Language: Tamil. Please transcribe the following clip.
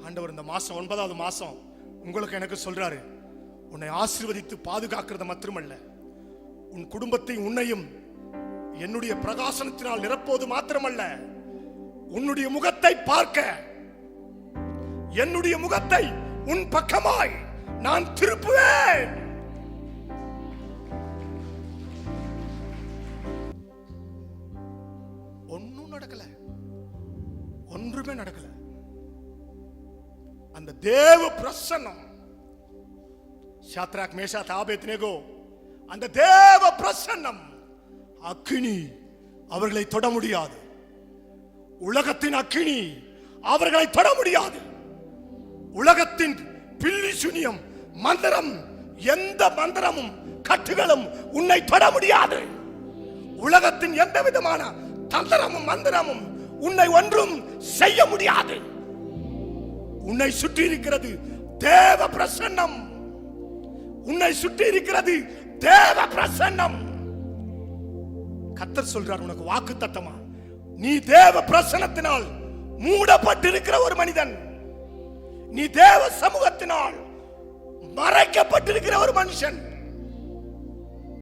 ஆண்டவர் இந்த மாசம் 9வது மாசம் உங்களுக்கு எனக்கு சொல்றாரு, உன்னை ஆசீர்வதித்து பாதுகாக்கிறது மட்டுமல்ல, உன் குடும்பத்தை உன்னையும் என்னுடைய பிரகாசனத்தினால் நிரப்போது மாத்திரமல்ல, உன்னுடைய முகத்தை பார்க்க, என்னுடைய முகத்தை உன் பக்கமாய் நான் திருப்புவேன். ஒன்னும் நடக்கல, ஒன்றுமே நடக்கல. அந்த தேவ பிரசன்னம், சாத்ராக் மேஷாக் ஆபேத்நேகோ, அந்த தேவ பிரசன்னம் அக்கினி அவர்களை தொட முடியாது. உலகத்தின் அக்கினி அவர்களை தொட முடியாது. உலகத்தின் பில்லி சுனியம் மந்திரம், எந்த மந்திரமும் கட்டுகளும் உன்னை தொட முடியாது. உலகத்தின் எந்த விதமான தந்திரமும் மந்திரமும் உன்னை ஒன்றும் செய்ய முடியாது. உன்னை சுற்றி இருக்கிறது தேவ பிரசன்னம். உன்னை சுற்றி இருக்கிறது தேவ பிரசன்னம். கர்த்தர் சொல்றார் உனக்கு வாக்குத்தத்தமா, நீ தேவ பிரசன்னத்தினால் மூடப்பட்டிருக்கிற ஒரு மனிதன், நீ தேவ சமூகத்தினால் மறைக்கப்பட்டிருக்கிற ஒரு மனுஷன்.